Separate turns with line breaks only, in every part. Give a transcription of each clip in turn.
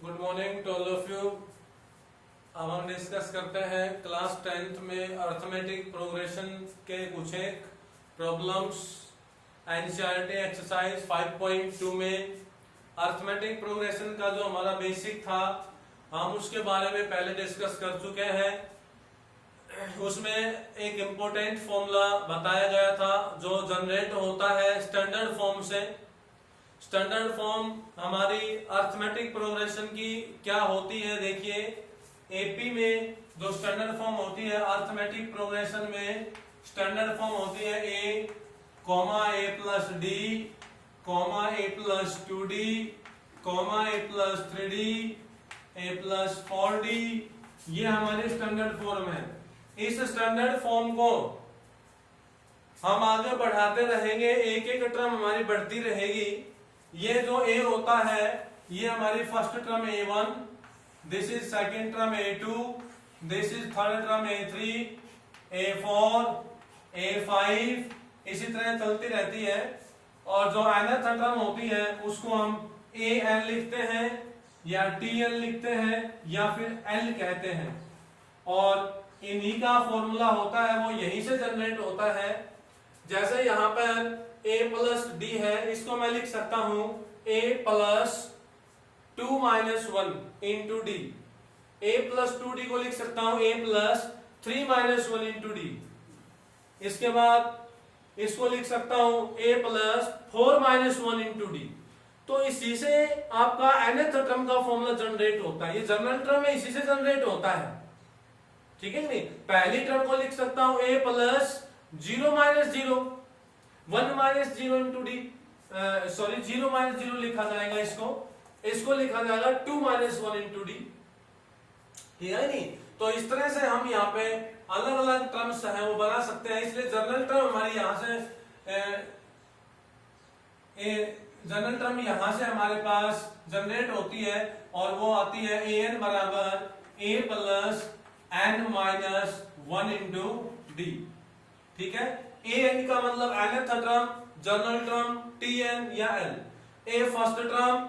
Good morning to all of you. अब हम discuss करते हैं क्लास 10th में अर्थमेटिक प्रोग्रेशन के कुछ एक प्रॉब्लम्स एनसीईआरटी एक्सरसाइज 5.2 में अर्थमेटिक प्रोग्रेशन का जो हमारा बेसिक था हम उसके बारे में पहले डिस्कस कर चुके हैं। उसमें एक इम्पोर्टेंट फॉर्मूला बताया गया था जो जनरेट होता है स्टैंडर्ड फॉर्म से। स्टैंडर्ड फॉर्म हमारी अर्थमेटिक प्रोग्रेशन की क्या होती है, देखिए एपी में जो स्टैंडर्ड फॉर्म होती है अर्थमेटिक प्रोग्रेशन में स्टैंडर्ड फॉर्म होती है ए कॉमा ए प्लस डी कॉमा ए प्लस 2d कॉमा ए प्लस 3d ए प्लस 4d। ये हमारी स्टैंडर्ड फॉर्म है। इस स्टैंडर्ड फॉर्म को हम आगे बढ़ाते रहेंगे, एक एक टर्म हमारी बढ़ती रहेगी। ये जो a होता है ये हमारी first term a1, this is second term a2, this is third term a3, a4, a5, इसी तरह चलती रहती है। और जो nth टर्म होती है उसको हम an लिखते हैं या tn लिखते हैं या फिर l कहते हैं। और इन्हीं का फॉर्मूला होता है वो यहीं से जनरेट होता है। जैसे यहाँ पर a प्लस डी है, इसको मैं लिख सकता हूं a plus 2 minus 1 into D. a plus 2d को लिख सकता हूं a plus 3 minus 1 into D. इसके बाद इसको लिख सकता हूं a plus 4 minus 1 into D. तो इसी से आपका nth टर्म का फॉर्मूला जनरेट होता है। ये जनरल टर्म है, इसी से जनरेट होता है, ठीक है नहीं। पहली टर्म को लिख सकता हूं a plus 0 minus 0 1 minus 0 into D, sorry 0 minus 0 लिखा जाएगा। इसको लिखा जाएगा 2 माइनस 1 इंटू डी, ठीक है नहीं। तो इस तरह से हम यहाँ पे अलग अलग टर्म्स है वो बना सकते हैं। इसलिए जनरल टर्म हमारी यहाँ से जनरल टर्म यहाँ से हमारे पास जनरेट होती है और वो आती है an बराबर a plus n minus 1 into D, ठीक है। an का मतलब nth term, general term tn या l, a first term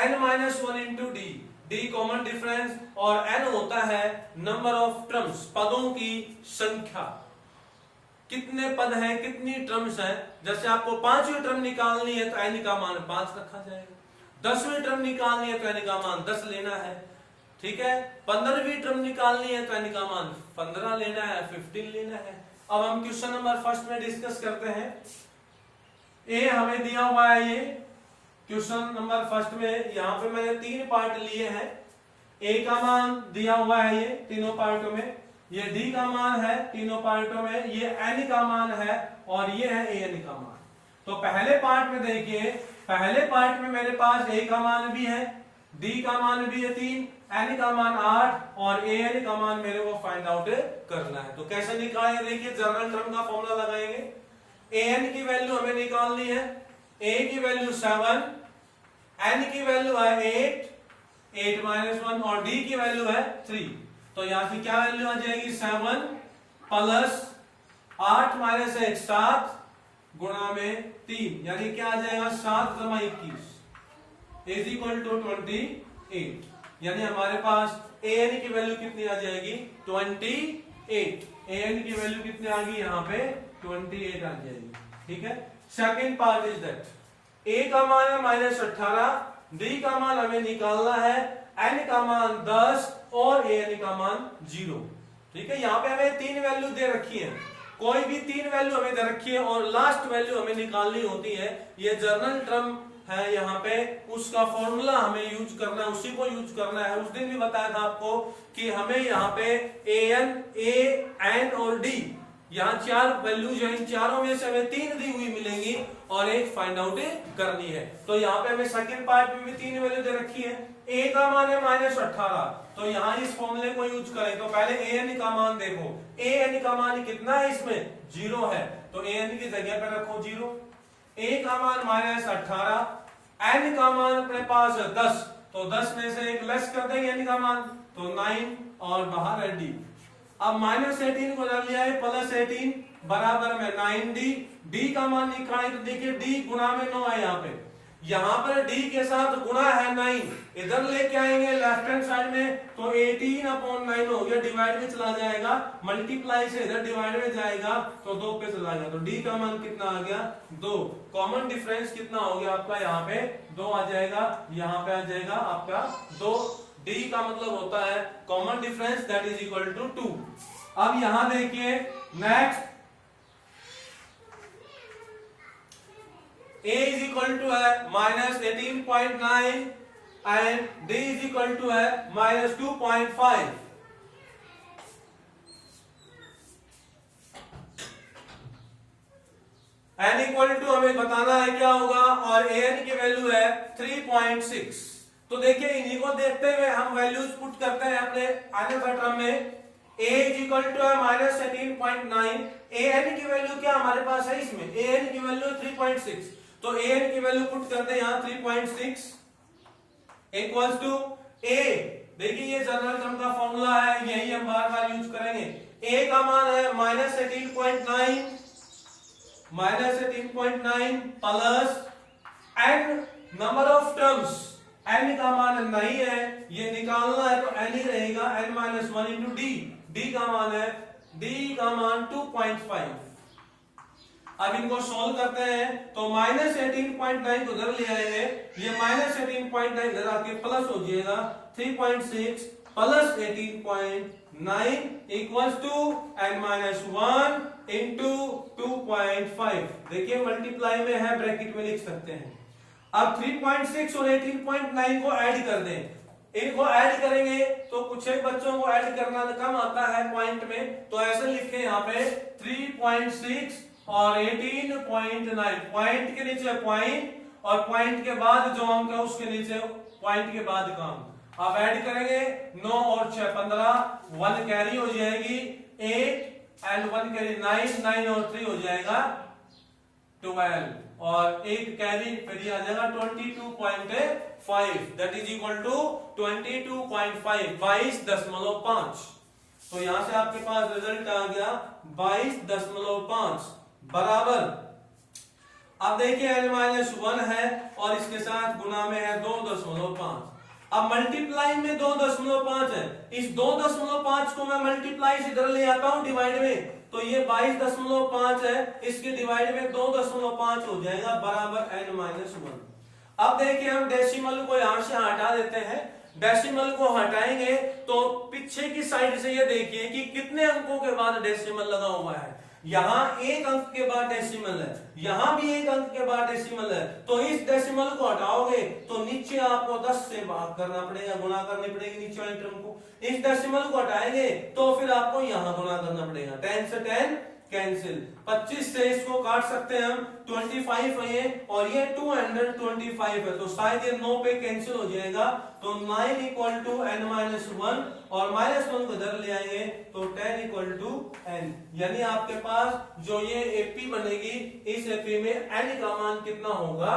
n minus 1 into D, D common difference और n होता है नंबर ऑफ टर्म्स, पदों की संख्या। कितने पद हैं, कितनी टर्म्स हैं। जैसे आपको 5वीं टर्म निकालनी है तो n का मान 5 रखा जाएगा। 10वीं टर्म निकालनी है तो n का मान 10 लेना है, ठीक है। 15वीं टर्म निकालनी है तो n का मान 15 लेना है, 15 लेना है। अब हम क्वेश्चन नंबर फर्स्ट में डिस्कस करते हैं। ए हमें दिया हुआ है, ये क्वेश्चन नंबर फर्स्ट में यहाँ पे मैंने 3 पार्ट लिए हैं। ए का मान दिया हुआ है ये तीनों पार्टों में, ये डी का मान है तीनों पार्टों में, ये एन का मान है और ये है एन का मान। तो पहले पार्ट में देखिए, पहले पार्ट में मेरे पास ए का मान भी है, डी का मान भी है 3, एन का मान 8 और एन का मान मेरे को फाइंड आउट करना है। तो कैसे निकालेंगे, देखिए जनरल टर्म का फॉर्मूला लगाएंगे। एन की वैल्यू हमें निकालनी है, ए की वैल्यू 7, एन की वैल्यू है 8 माइनस 1 और डी की वैल्यू है 3। तो यहां से क्या वैल्यू आ जाएगी, 7 प्लस 8 माइनस 1 7 गुणा में 3, यानी क्या आ जाएगा 7 जमा 21 इज इक्वल टू 28। यानी हमारे पास an की वैल्यू कितनी आ जाएगी 28। an की वैल्यू कितनी आ गई यहाँ पे 28 आ जाएगी, ठीक है। Second part is that a का मान है -18, d का मान हमें निकालना है, n का मान 10 और an का मान 0, ठीक है। यहाँ पे हमें 3 वैल्यू दे रखी है, कोई भी 3 वैल्यू हमें दे रखी है और लास्ट वैल्यू हमें निकालनी होती है। ये जनरल टर्म है, यहाँ पे उसका फॉर्मूला हमें यूज करना है, उसी को यूज करना है। उस दिन भी बताया था आपको कि हमें यहाँ पे an, a, n और d, यहाँ 4 वैल्यूज हैं, इन चारों में से हमें 3 दी हुई मिलेंगी और एक फाइंड आउट करनी है। तो यहाँ पे हमें सेकंड पार्ट में भी 3 वैल्यू दे रखी है। a का मान है -18, तो यहाँ इस फॉर्मूले को यूज करें। तो पहले an का मान देखो, an का मान कितना है, इसमें 0 है, तो an की जगह पे रखो 0। a का मान -18, n का मान अपने पास 10, तो 10 में से एक लेस कर देंगे n का मान, तो 9 और बाहर है d। अब -18 को डाल लिया है, +18 बराबर में 9d, d का मान निकालें तो देखिए d गुणा में 9 है यहाँ पे, यहाँ पर d के साथ गुणा है 9, इधर लेके आएंगे लेफ्ट हैंड साइड में तो 18/9 हो गया, डिवाइड में चला जाएगा, मल्टीप्लाई से इधर डिवाइड में जाएगा तो 2 पे चला गया, तो d का मान कितना आ गया 2। कॉमन डिफरेंस कितना हो गया आपका, यहाँ पे 2 आ जाएगा, यहाँ पे आ जाएगा आपका 2। d का मतलब होता है common difference that is equal to 2। अब यहां देखिए next a is equal to है minus 18.9 and d is equal to है minus 2.5। n इक्वल टू हमें बताना है क्या होगा, और an की वैल्यू है 3.6। तो देखिए इन्हीं को देखते हुए हम वैल्यूज पुट करते हैं अपने आने का टर्म में। a is equal to है minus 18.9, an की वैल्यू क्या हमारे पास है इसमें, an की वैल्यू 3.6, तो an की वैल्यू पुट करते हैं यहाँ 3.6 इक्वल्स टू a। देखिए ये जनरल टर्म का फॉर्मूला है, यही हम बार बार यूज करेंगे। a का मान है minus 18.9 plus n number of terms, n का मान नहीं है, ये निकालना है तो n ही रहेगा, n minus 1 into D. d का मान है, d का मान 2.5। अब इनको सोल्व करते हैं तो माइनस 18.9 को उधर ले आएंगे, ये माइनस 18.9 इधर आके प्लस हो जाएगा, 3.6 plus 18.9 equals to n minus 1 into 2.5। देखिए मल्टीप्लाई में है, ब्रैकेट में लिख सकते हैं। अब 3.6 और 18.9 को ऐड कर दें, इनको ऐड करेंगे तो कुछ एक बच्चों को ऐड करना कम आता है पॉइंट में, तो ऐसे लिखे यहाँ पे 3.6 और 18.9, पॉइंट के नीचे पॉइंट और पॉइंट के बाद जो अंक है उसके नीचे पॉइंट के बाद का अंक। अब ऐड करेंगे 9 और 6 15, 1 कैरी हो जाएगी 8 एंड 1 कैरी 9, 9 और 3 हो जाएगा 12 और 1 कैरी फिर आ जाएगा 22.5, दैट इज इक्वल टू 22.5, 22.5। तो यहां से आपके पास रिजल्ट आ गया 22.5 बराबर। अब देखिए n-1 है और इसके साथ गुना में है 2.5। अब मल्टीप्लाई में 2.5 है, इस 2.5 को मैं मल्टीप्लाई से इधर ले आता हूं डिवाइड में, तो ये 22.5 है, इसके डिवाइड में 2.5 हो जाएगा बराबर n-1। अब देखिए हम डेसिमल को यहां से हटा देते हैं, डेसिमल को हटाएंगे तो पीछे की साइड से ये देखिए कि कितने अंकों के बाद डेसिमल लगा हुआ है। यहां एक अंक के बाद डेसिमल है, यहां भी एक अंक के बाद डेसिमल है, तो इस डेसिमल को हटाओगे तो नीचे आपको 10 से भाग करना पड़ेगा, गुणा करनी पड़ेगी नीचे वाले टर्म को। इस डेसिमल को हटाएंगे तो फिर आपको यहां गुणा करना पड़ेगा, 10 से 10 कैंसिल, 25 से इसको काट सकते हैं हम, 25 है ये और ये 225 है, तो शायद ये 9 पे कैंसिल हो जाएगा, तो 9 इक्वल टू n-1 और -1 को इधर ले आएंगे तो 10 इक्वल टू n, यानी आपके पास जो ये AP बनेगी, इस AP में n का मान कितना होगा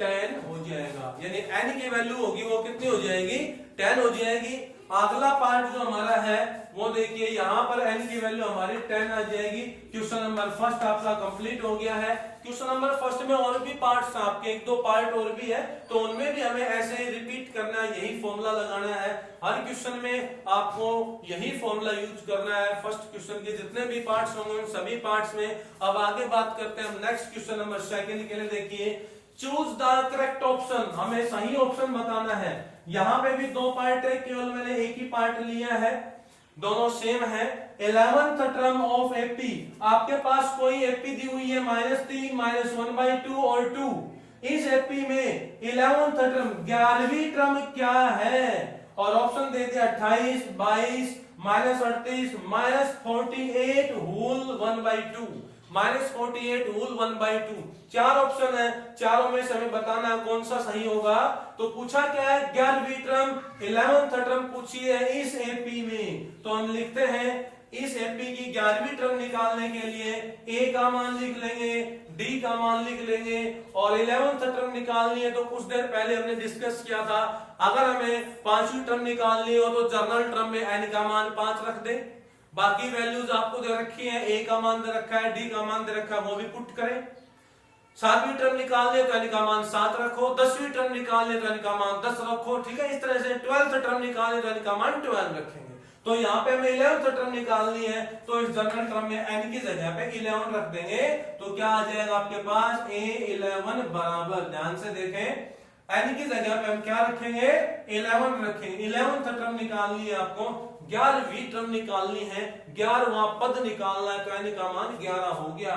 10 हो जाएगा, यानी n की वैल्यू होगी वो कितनी हो जाएगी 10 हो जाएगी। अगला पार्ट जो हमारा है वो देखिए, यहाँ पर n की वैल्यू हमारी 10 आ जाएगी। क्वेश्चन नंबर फर्स्ट आपका कंप्लीट हो गया है। क्वेश्चन नंबर फर्स्ट में और भी पार्ट्स आपके 1-2 पार्ट और भी है, तो उनमें भी हमें ऐसे ही रिपीट करना है, यही फॉर्मूला लगाना है। हर क्वेश्चन में आपको यही फॉर्मूला यूज करना है। फर्स्ट क्वेश्चन के जितने भी पार्ट्स होंगे उन सभी पार्ट्स में। अब आगे बात करते हैं हम नेक्स्ट क्वेश्चन नंबर सेकंड के लिए। देखिए, चूज द करेक्ट ऑप्शन, हमें सही ऑप्शन बताना है। यहाँ पे भी 2 पार्ट है, केवल मैंने एक ही पार्ट लिया है, दोनों सेम है। 11th टर्म ऑफ एपी, आपके पास कोई एपी दी हुई है -3, -1/2 और 2। इस एपी में 11th टर्म 11वीं टर्म क्या है, और ऑप्शन दे दिया 28, 22, -38, -48 होल 1/2, -48 होल 1/2। 4 ऑप्शन है, चारों में से हमें बताना है कौन सा सही होगा। तो पूछा क्या है, 11वीं टर्म 11th टर्म पूछी है इस एपी में, तो हम लिखते हैं इस एपी की 11वीं टर्म निकालने के लिए ए का मान लिख लेंगे, डी का मान लिख लेंगे, और 11th टर्म निकालनी है तो कुछ देर पहले हमने डिस्कस किया था, अगर हमें 5वीं टर्म निकालनी हो तो जर्नल टर्म में एन का मान 5 रख दे। बाकी वैल्यूज आपको दे रखी है, ए का मान दे रखा है, डी का मान दे रखा है, वो भी पुट करें। सातवीं टर्म निकालने तो n का मान 7 रखो, 10वीं टर्म निकालने तो n का मान 10 रखो, ठीक है। इस तरह से 12th टर्म निकालने तो n का मान 12 रखेंगे। तो यहाँ पे हमें 11th टर्म निकालनी है, तो इस जनरल टर्म में n की जगह पे 11 रख देंगे, तो क्या आ जाएगा आपके पास a11 बराबर, ध्यान से देखें, n की जगह पे हम क्या रखेंगे 11 रखेंगे। 11th टर्म निकालनी है आपको, 11वीं टर्म निकालनी है, 11वां पद निकालना है, तो n का मान 11 हो गया।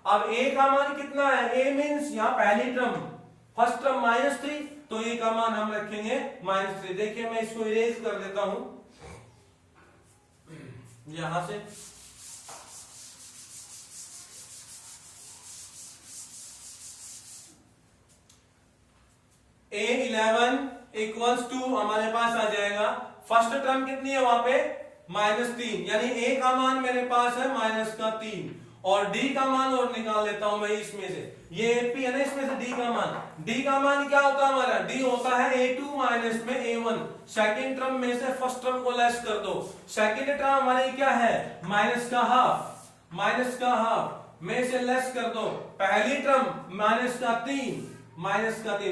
अब a का मान कितना है, a मींस यहाँ पहली टर्म, फर्स्ट टर्म -3, तो a का मान हम रखेंगे -3। देखिए मैं इसको इरेज कर देता हूं यहां से, a11 इक्वल्स टू हमारे पास आ जाएगा, फर्स्ट टर्म कितनी है वहां पे -3, यानी a का मान मेरे पास है -3, और d का मान और निकाल लेता हूं मैं इसमें से, ये AP है ना, इसमें से d का मान क्या होता है हमारा, d होता है a2 माइनस में a1। सेकंड टर्म में से फर्स्ट टर्म को लेस कर दो, सेकंड टर्म हमारी क्या है माइनस का हाफ में से लेस कर दो, पहली टर्म -3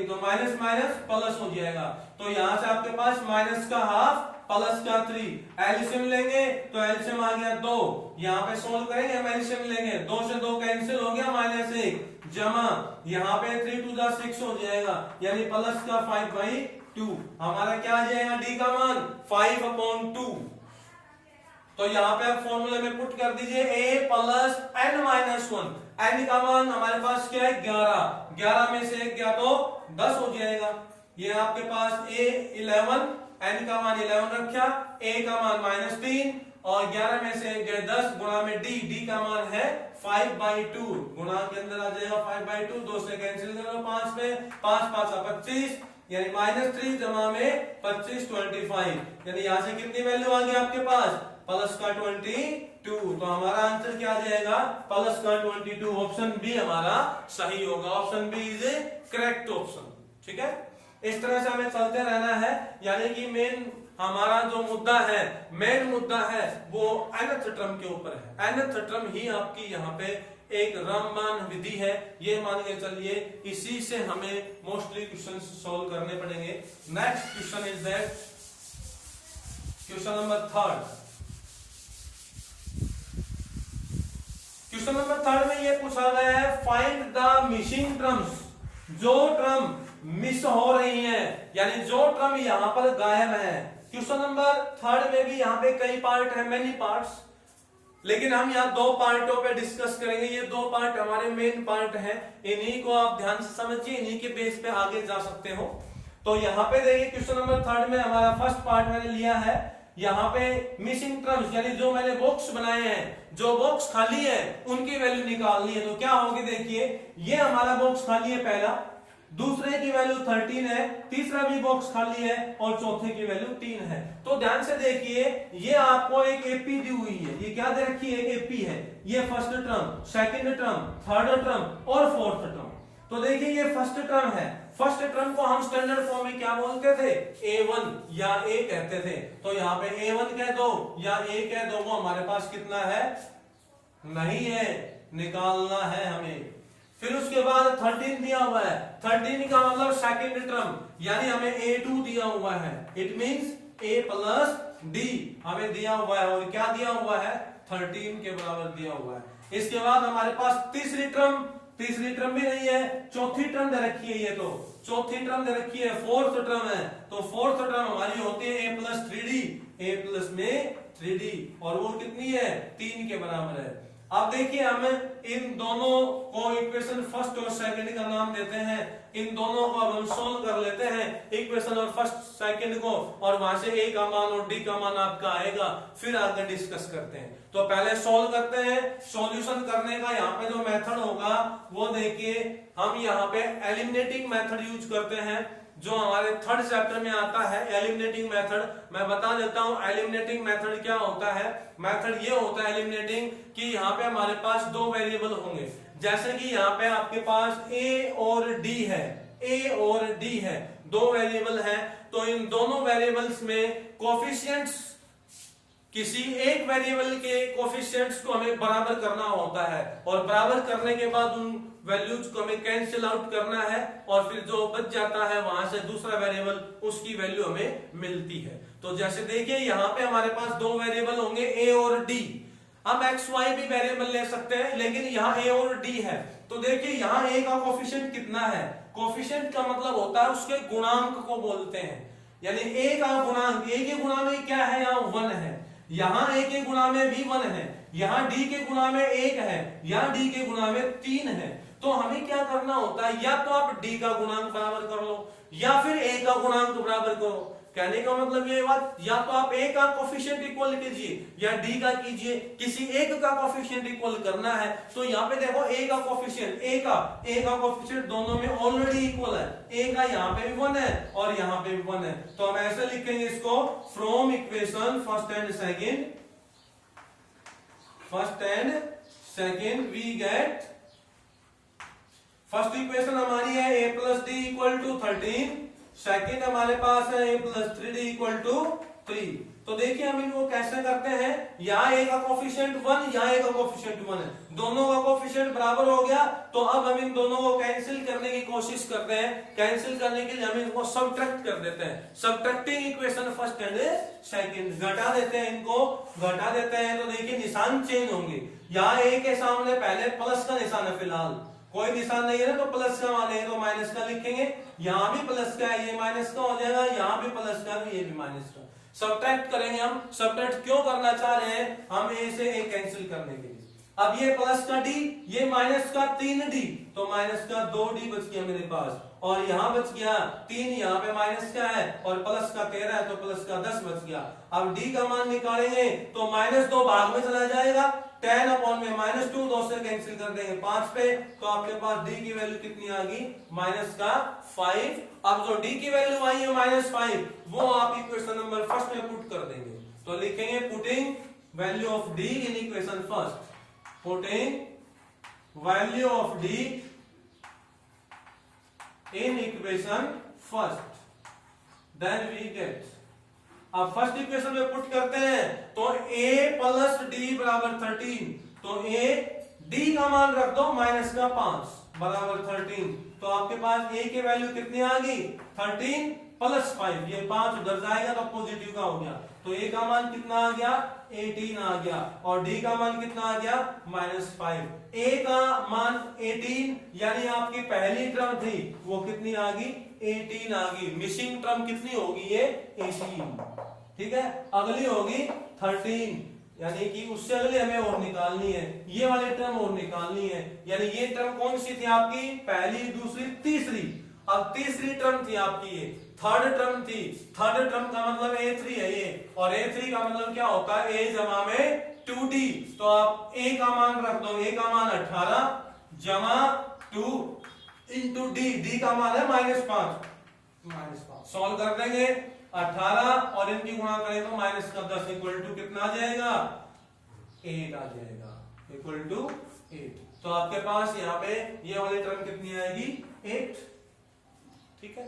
तो माइनस माइनस प्लस हो जाएगा, तो यहां से आपके पास माइनस का हाफ प्लस का 3, एलसीएम लेंगे तो एलसीएम आ गया 2, यहाँ पे सोल्व करेंगे हम एलसीएम लेंगे, 2 से 2 कैंसिल हो गया, -1 जमा यहाँ पे 3 2 जा 6 हो जाएगा, यानी प्लस का 5/2, हमारा क्या आ जाएगा डी का मान 5/2। तो यहाँ पे आप फॉर्मूले में पुट कर दीजिए a प्लस n-1, n का मान हमारे पास क्या है 11 में से 1 गया तो 10 हो जाएगा। ये आपके पास a11, n का मान 11 रखा, a का मान -3 और 11 में से 1 गए 10, गुणा में d का मान है 5/2, गुणा के अंदर आ जाएगा 5/2, 2 से कैंसिल करो 5 में, 5 5 25, यानी -3 जमा में 25 25, यानी यहां से कितनी वैल्यू आ गई आपके पास प्लस का 22, तो हमारा आंसर क्या आ जाएगा प्लस का 22, ऑप्शन बी हमारा सही होगा, option B is a correct option. ठीक है, इस तरह से हमें चलते रहना है, यानी कि हमारा जो मेन मुद्दा है वो nth टर्म के ऊपर है। nth टर्म ही आपकी यहाँ पे एक रामबाण विधि है, ये मान के चलिए, इसी से हमें मोस्टली क्वेश्चन सॉल्व करने पड़ेंगे। Next question is that question number 3। Question number 3 में ये पूछा गया है फाइंड द मिसिंग टर्म्स, जो टर्म मिस हो रही हैं, यानी जो टर्म यहां पर गायब है। क्वेश्चन नंबर 3 में भी यहां पे कई पार्ट है, मेनी पार्ट्स, लेकिन हम यहाँ 2 पार्टों पे डिस्कस करेंगे। ये 2 पार्ट हमारे मेन पार्ट हैं, इन्हीं को आप ध्यान से समझिए, इन्हीं के बेस पे आगे जा सकते हो। तो यहाँ पे देखिए क्वेश्चन नंबर 3 में हमारा फर्स्ट पार्ट मैंने लिया है, यहाँ पे मिसिंग टर्म्स, यानी जो मैंने बॉक्स बनाए हैं, जो बॉक्स खाली है उनकी वैल्यू निकालनी है। तो क्या होगी देखिए, ये हमारा बॉक्स खाली है पहला, दूसरे की वैल्यू 13 है, तीसरा भी बॉक्स खाली है और चौथे की वैल्यू 3 है। तो ध्यान से देखिए, ये आपको एक एपी दी हुई है, ये क्या दे रखी है, एक एपी है, ये first term, second term, third term और फोर्थ टर्म। तो देखिए ये फर्स्ट टर्म है, फर्स्ट टर्म को हम स्टैंडर्ड फॉर्म में क्या बोलते थे, a1 या a कहते थे। तो यहाँ पे a1 कह दो या a कह दो, वो हमारे पास कितना है, नहीं है, निकालना है हमें। फिर उसके बाद 13 दिया हुआ है, 13 का मतलब सेकंड टर्म, यानी हमें a2 दिया हुआ है, it means a plus d हमें दिया हुआ है, और क्या दिया हुआ है 13 के बराबर दिया हुआ है। इसके बाद हमारे पास तीसरी टर्म भी नहीं है, चौथी टर्म दे रखी है, ये तो चौथी टर्म दे रखी है, फोर्थ टर्म है, तो फोर्थ टर्म हमारी होती है a plus 3d, a plus में 3d, और वो कितनी है 3 के बराबर है। अब देखिए हम इन दोनों को इक्वेशन फर्स्ट और सेकंड का नाम देते हैं, इन दोनों को अब हम सोल्व कर लेते हैं, इक्वेशन और फर्स्ट सेकंड को, और वहां से a का मान और d का मान आपका आएगा, फिर आगे डिस्कस करते हैं। तो पहले सोल्व करते हैं। सॉल्यूशन करने का यहाँ पे जो मेथड होगा वो देखिए, हम यहाँ पे एलिमिनेटिंग मेथड यूज करते हैं, जो हमारे 3rd चैप्टर में आता है एलिमिनेटिंग मेथड। मैं बता देता हूं एलिमिनेटिंग मेथड क्या होता है। मेथड ये होता है एलिमिनेटिंग कि यहाँ पे हमारे पास 2 वेरिएबल होंगे, जैसे कि यहाँ पे आपके पास a और d है, a और d है, 2 वेरिएबल हैं, तो इन दोनों वेरिएबल्स में कोफिशिएंट्स किसी एक वेरिएबल के कोफिशिएंट्स को हमें बराबर करना होता है और बराबर करने के बाद उन वैल्यूज को हमें कैंसिल आउट करना है और फिर जो बच जाता है वहां से दूसरा वेरिएबल उसकी वैल्यू हमें मिलती है। तो जैसे देखिए यहाँ पे हमारे पास दो वेरिएबल होंगे ए और डी। हम एक्स वाई भी वेरिएबल ले सकते हैं लेकिन यहाँ ए और डी है। तो देखिए यहाँ ए का कोफिशिएंट कितना है, कोफिशिएंट का मतलब होता है उसके गुणांक को बोलते हैं, यानी ए का गुणांक, ए के गुणा में क्या है यहाँ 1 है, यहाँ ए के गुणा में भी 1 है, यहाँ डी के गुणा में 1 है, यहाँ डी के गुणा में 3 है। तो हमें क्या करना होता है, या तो आप डी का गुणांक बराबर कर लो या फिर ए का गुणांक बराबर करो। कहने का मतलब ये बात, या तो आप ए का कोफिशिएंट इक्वल कीजिए या डी का कीजिए, किसी एक का कोफिशिएंट इक्वल करना है। तो यहाँ पे देखो ए का कोफिशिएंट, ए का कोफिशिएंट दोनों में ऑलरेडी इक्वल है, ए का यहाँ पे भी 1 है और यहाँ पे भी 1 है। तो हम ऐसे लिखेंगे इसको, from equation first and second we get, first equation हमारी है a plus d equal to 13, second हमारे पास है a plus 3d equal to 3। तो देखिए हम इनको कैसे करते हैं, यहाँ a का कोफिशिएंट 1, यहाँ a का कोफिशिएंट 1 है, दोनों का कोफिशिएंट बराबर हो गया। तो अब हम इन दोनों को कैंसिल करने की कोशिश करते हैं। कैंसिल करने के लिए हम इनको सबट्रैक्ट कर देते हैं, subtracting equation first and second, घटा देते हैं, इनको घटा देते हैं। तो देखिए निशान चेंज होंगे, यहाँ a के सामने पहले प्लस का निशान है, फिलहाल कोई निशान नहीं है ना, तो प्लस का मानेंगे तो माइनस का लिखेंगे, यहाँ भी प्लस का है, ये माइनस का हो जाएगा, यहाँ भी प्लस का है, ये भी माइनस का। सबट्रैक्ट करेंगे हम, सबट्रैक्ट क्यों करना चाह रहे हैं, हम ए से ए कैंसिल करने के लिए। अब ये प्लस का डी, ये माइनस का 3d, तो माइनस का 2d बच गया मेरे पास, और यहाँ बच गया 3, यहाँ पे माइनस का है और प्लस का 13 है तो प्लस का 10 बच गया। अब d का मान निकालेंगे तो -2 भाग में चला जाएगा, 10 अपॉन में -2, 2 से कैंसिल कर देंगे 5 पे, तो आपके पास d की वैल्यू कितनी आ गई, -5। अब जो d की वैल्यू आई है -5, वो आप इक्वेशन नंबर फर्स्ट में पुट कर देंगे। तो लिखेंगे putting value of d in equation first, putting value of d in equation first, then we get, अब फर्स्ट इक्वेशन में पुट करते हैं तो a प्लस डी बराबर 13, तो a d का मान रख दो -5 बराबर 13, तो आपके पास a की वैल्यू कितनी आ गई 13 प्लस 5, ये 5 उधर जाएगा तो पॉजिटिव का हो गया, तो a का मान कितना आ गया 18 आ गया, और d का मान कितना आ गया -5। a का मान 18 यानी आपकी पहली टर्म थी वो कितनी आ गई 18 आ गई, मिसिंग टर्म कितनी होगी ये 18, ठीक है। अगली होगी 13, यानी कि उससे अगले हमें और निकालनी है, ये वाली टर्म और निकालनी है, यानी ये टर्म कौन सी थी आपकी, पहली, दूसरी, तीसरी। अब तीसरी टर्म थी आपकी ये, थर्ड टर्म थी, थर्ड टर्म का मतलब a3 है ये, और a3 का मतलब क्या होता है a जमा में 2d, तो आप a का मान रख दो, a का मान 18 जमा 2 इंटू d का मान है -5, सॉल्व कर देंगे 18 और इनकी गुणा करें तो -10 इक्वल टू कितना आ जाएगा 8 आ जाएगा, इक्वल टू 8। तो आपके पास यहाँ पे ये वाली टर्म कितनी आएगी 8, ठीक है।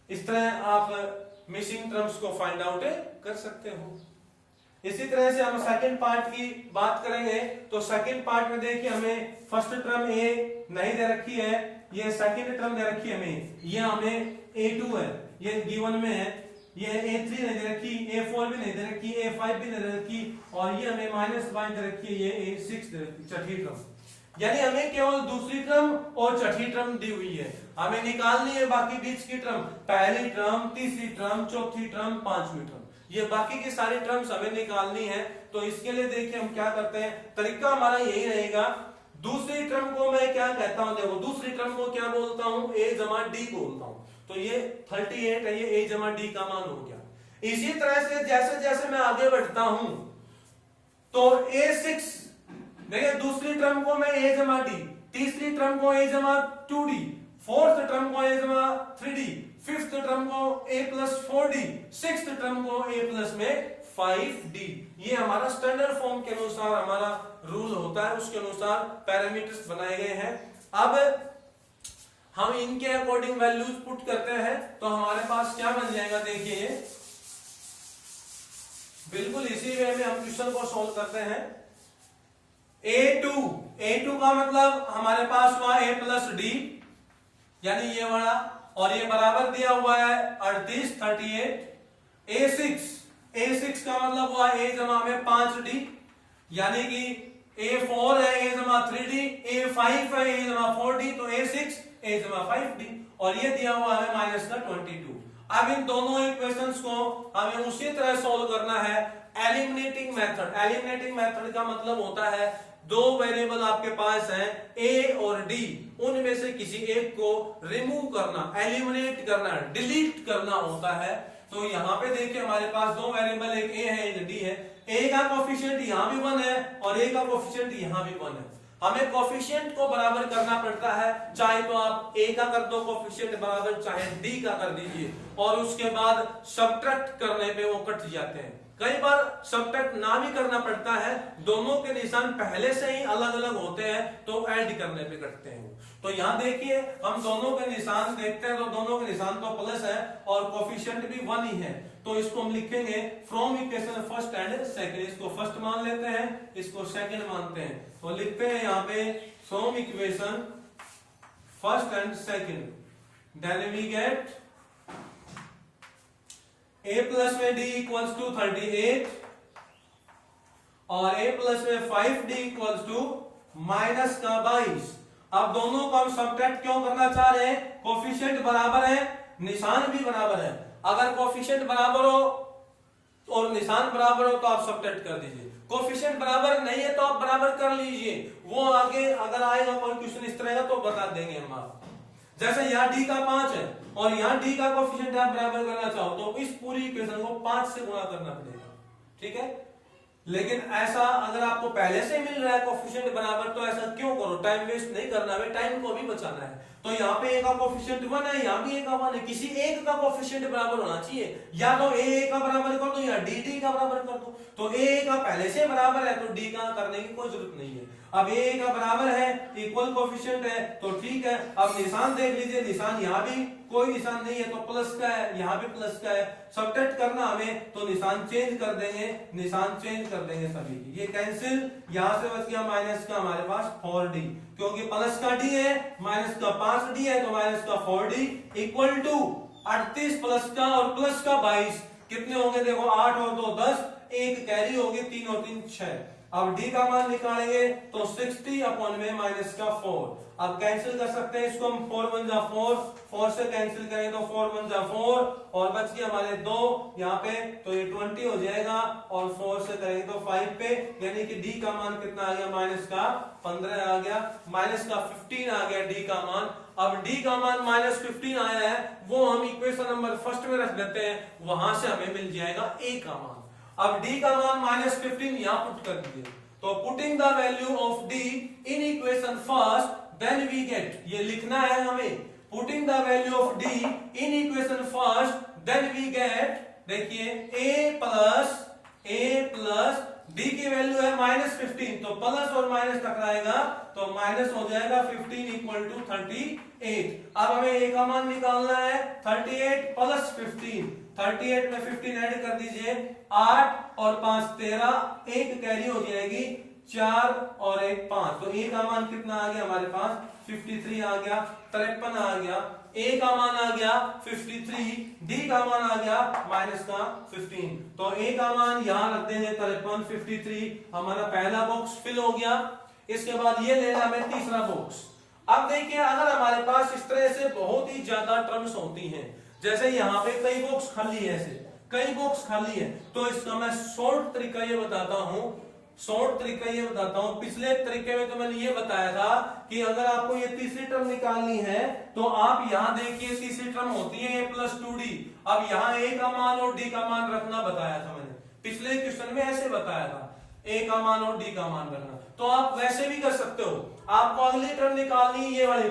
इस तरह आप मिसिंग टर्म्स को फाइंड आउट कर सकते हो। इसी तरह से हम सेकंड पार्ट की बात करेंगे, तो सेकंड पार्ट में देखिए हमें फर्स्ट टर्म a नहीं दे रखी है, ये सेकंड टर्म दे रखी है हमें, ये हमें a2 है, ये गिवन में है, ये a3 नहीं दे रखी, a4 भी नहीं दे रखी, a5 भी नहीं दे रखी, और ये हमें -5 दे रखी है, ये a6 दे रखी, छठी टर्म, यानी हमें केवल दूसरी टर्म और छठी टर्म दी हुई है, हमें निकालनी है बाकी बीच की टर्म, पहली टर्म, तीसरी टर्म, चौथी टर्म, पांचवी टर्म, ये बाकी की सारी टर्म्स हमें निकालनी है। तो इसके लिए देखिए हम क्या करते हैं, तरीका हमारा यही रहेगा, दूसरी टर्म को मैं क्या कहता हूं, देखो दूसरी टर्म को क्या बोलता हूं, a जमा d बोलता हूं, तो ये 38 है, ये a जमा d का मान हो गया। इसी तरह से जैसे जैसे मैं आगे बढ़ता हूं तो a6, देखिए दूसरी टर्म को मैं a जमा d, तीसरी टर्म को a जमा 2d, फोर्थ टर्म को a जमा 3d, फिफ्थ टर्म को a plus 4d, sixth term को a प्लस में 5d। ये हमारा स्टैंडर्ड फॉर्म के अनुसार हमारा रूल होता है, उसके अनुसार पैरामीटर्स बनाए गए हैं। अब हम इनके अकॉर्डिंग वैल्यूज पुट करते हैं तो हमारे पास क्या बन जाएगा, देखिए बिल्कुल इसी वे में हम क्वेश्चन को सोल्व करते हैं। A2 का मतलब हमारे पास हुआ A प्लस डी, यानी ये वाला, और ये बराबर दिया हुआ है 38 38। A6 का मतलब हुआ A जमा में 5D, यानी कि A4 है A जमा 3D, A5 है A जमा 4D, तो A6 A जमा 5D, और ये दिया हुआ है माइनस का 22। अब इन दोनों इक्वेशंस को हमें उसी तरह सोल्व करना है एलिमिनेटिंग मेथड। एलिमिनेटिंग मेथड का मतलब होता है दो वेरिएबल आपके पास हैं A और D, उनमें से किसी एक को रिमूव करना, एलिमिनेट करना, डिलीट करना होता है। तो यहाँ पे देखिए हमारे पास दो वेरिएबल, एक A है एक D है। A का कोफिशिएंट यहाँ भी 1 है और A का कोफिशिएंट यहाँ भी 1 है। हमें कोफिशिएंट को बराबर करना पड़ता है, चाहे तो आप A का कर दो कोफिशिएंट बराबर, चाहे D का कर दीजिए, और उसके बाद सब्ट्रैक्ट करने पे वो कट जाते हैं। कई बार सब्ट्रैक्ट ना भी करना पड़ता है, दोनों के निशान पहले से ही अलग अलग होते हैं तो ऐड करने पे कटते हैं। तो यहाँ देखिए हम दोनों के निशान देखते हैं तो दोनों के निशान तो प्लस है और कोफिशिएंट भी 1 ही है, तो इसको हम लिखेंगे from equation first and second. इसको फर्स्ट मान लेते हैं, इसको सेकंड मानते हैं, तो लिखते हैं यहाँ पे from equation first and second, then we get A plus में D इक्वल्स टू 38 और A प्लस में 5D इक्वल्स टू माइनस का 22। अब दोनों को हम सब्ट्रैक्ट क्यों करना चाह रहे हैं? कोफिशिएंट बराबर है, निशान भी बराबर है। अगर कोफिशिएंट बराबर हो और निशान बराबर हो तो आप सब्ट्रैक्ट कर दीजिए, कोफिशिएंट बराबर नहीं है तो आप बराबर कर लीजिए। वो आगे अगर आएगा कोई क्वेश्चन इस तरह का तो बता देंगे हम आपको। जैसे यहाँ D का 5 है और यहाँ D का कोफिशिएंट आप बराबर करना चाहो तो इस पूरी इक्वेशन को 5 से गुणा करना पड़ेगा, ठीक है। लेकिन ऐसा अगर आपको पहले से मिल रहा है कोफिशिएंट बराबर तो ऐसा क्यों करो, टाइम वेस्ट नहीं करना है, टाइम को भी बचाना है। तो यहाँ पे A का कोफिशिएंट 1 है, यहाँ भी A का 1 है, किसी एक का कोफिशिएंट बराबर होना चाहिए, या तो A का बराबर कर दो या D का बराबर कर दो। तो A का पहले से बराबर है तो D का करने की कोई जरूरत नहीं है। अब A का बराबर है, इक्वल कोफिशिएंट है तो ठीक है। अब निशान देख लीजिए, निशान यहाँ भी कोई निशान नहीं है तो प्लस का है, यहाँ भी प्लस का है। सब्ट्रैक्ट करना हमें तो निशान चेंज कर देंगे, निशान चेंज कर देंगे सभी की, ये कैंसिल, यहाँ से बच गया माइनस का हमारे पास 4D, क्योंकि प्लस का D है, माइनस का 5D है तो माइनस का 4D इक्वल टू 38 प्लस का और प्लस का 22 कितने होंगे देखो, 8 और 2 10, एक कैरी होगी, 3 और 3 6। अब D का मान निकालेंगे तो 60 अपॉन में माइनस का 4। अब कैंसिल कर सकते हैं इसको हम, 4 1 जा 4, 4 से कैंसिल करें तो 4 1 जा 4 और बच गया हमारे 2 यहाँ पे, तो ये 20 हो जाएगा और 4 से करेंगे तो 5 पे, यानी कि D का मान कितना आ गया, माइनस का 15 आ गया, माइनस का 15 आ गया D का मान। अब D का मान माइनस 15 आया है, वो हम इक्वेशन नंबर फर्स्ट में रख देते हैं, वहां से हमें मिल जाएगा A का मान। अब D का मान माइनस 15 यहां पुट कर दीजिए, तो putting the value of D in equation first then we get, ये लिखना है हमें, putting the value of D in equation first then we get, देखिए A प्लस D की वैल्यू है माइनस 15, तो प्लस और माइनस टकराएगा तो माइनस हो जाएगा 15 इक्वल टू 38। अब हमें A का मान निकालना है, 38 प्लस 15, 38 में 15 ऐड कर दीजिए, 8 और 5 13, एक कैरी हो जाएगी, 4 और 1 5, तो A का मान कितना आ गया हमारे पास, 53 आ गया, 53 आ गया, A का मान आ गया 53, D का मान आ गया माइनस का 15, तो A का मान यहां रख देंगे 53 53, हमारा पहला बॉक्स फिल हो गया। इसके बाद ये लेना हमें तीसरा बॉक्स। अब देखिए अगर हमारे पास इस तरह से बहुत ही ज्यादा टर्म्स होती हैं, जैसे यहाँ पे कई बॉक्स खाली है, ऐसे कई बॉक्स खाली है, तो इसका मैं शॉर्ट तरीका ये बताता हूं, पिछले तरीके में तो मैंने ये बताया था कि अगर आपको ये तीसरी टर्म निकालनी है तो आप यहाँ देखिए तीसरी टर्म होती है A प्लस 2D। अब यहाँ A का मान और D का मान रखना बताया था मैंने, पिछले क्वेश्चन में ऐसे बताया था, A का मान और D का मान रखना, तो आप वैसे भी कर सकते हो। आपको अगली टर्म निकालनी है, ये वाली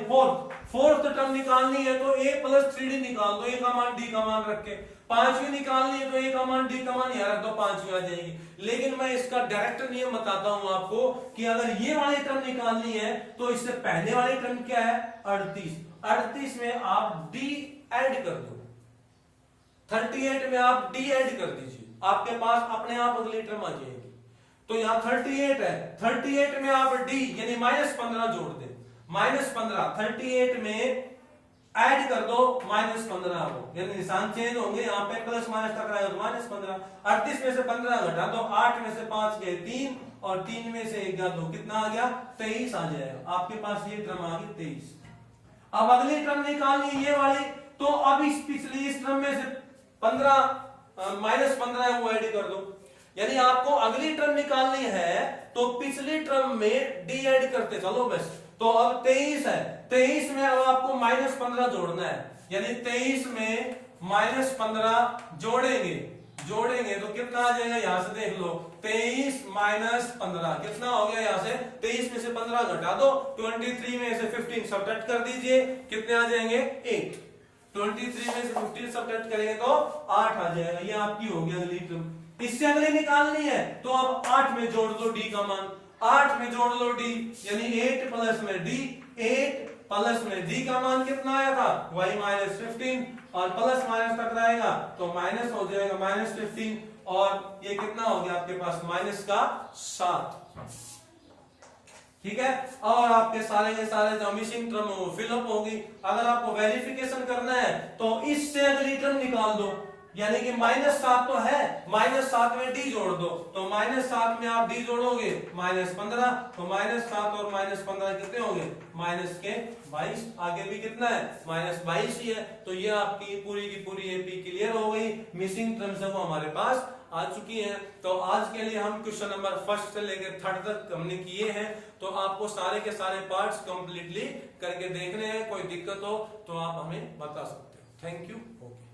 फोर्थ टर्म निकालनी है तो A प्लस 3D निकाल दो, A का मान D का मान रख के। पांचवी निकालनी है तो A का मान D का मान यहाँ रख दो, पांचवी आ जाएगी। लेकिन मैं इसका डायरेक्ट नियम बताता हूं आपको कि अगर ये वाली टर्म निकालनी है तो इससे पहले वाली टर्म क्या है, 38 में आप D ऐड कर दो, 38 में आप D ऐड कर दीजिए, आपके पास अपने आप अगली टर्म आ जाएगी। तो यहाँ 38 है, 38 में आप डी यानी -15 जोड़ दें, -15 38 में ऐड कर दो -15 को, यानी निशान चेंज होंगे, यहाँ पे प्लस माइनस टकराएगा तो -15। 38 में से 15 घटा दो, 8 में से 5 गए 3 और 3 में से 1 गया 2, कितना आ गया 23 आ जाएगा। आपके पास ये टर्म आ गई 23। अब अगली टर्म निकालनी ये वाली, तो अब इस पिछली इस टर्म में से 15 -15 है वो ऐड कर दो, यानी आपको अगली टर्म निकालनी है तो पिछली टर्म में डी ऐड करते चलो बस। तो अब 23 है, 23 में अब आपको -15 जोड़ना है, यानी 23 में -15 जोड़ेंगे तो कितना आ जाएगा, यहां से देख लो 23 - 15 कितना हो गया, यहां से 23 में से 15 घटा दो, 23 में से 15 सब्ट्रैक्ट कर दीजिए, कितने आ जाएंगे 8। 23 में से 15 सब्ट्रैक्ट करेंगे तो 8 आ जाएगा, ये आपकी हो गई अगली टर्म। इससे अगली निकालनी है तो अब 8 में जोड़ दो डी का मान, 8 में जोड़ लो डी, यानी 8 प्लस में डी, 8 प्लस में डी का मान कितना आया था y -15 और प्लस माइनस टकराएगा तो माइनस हो जाएगा -15 और ये कितना हो गया आपके पास -7। ठीक है, और आपके सारे के सारे जो मिसिंग टर्म वो फिलअप होगी। अगर आपको वेरिफिकेशन करना है तो इससे अगली टर्म निकाल दो, यानी कि -7 तो है, -7 में डी जोड़ दो, तो -7 में आप डी जोड़ोगे -15, तो -7 और -15 कितने होंगे -22। आगे भी कितना है -22 ही है। तो ये आपकी पूरी की पूरी एपी क्लियर हो गई, मिसिंग टर्म्स है वो हमारे पास आ चुकी हैं। तो आज के लिए हम क्वेश्चन नंबर 1 से लेकर 3 तक हमने किए हैं, तो आपको सारे के सारे पार्ट्स कंप्लीटली करके देखने हैं। कोई दिक्कत हो तो आप हमें बता सकते हो। Thank you. ओके।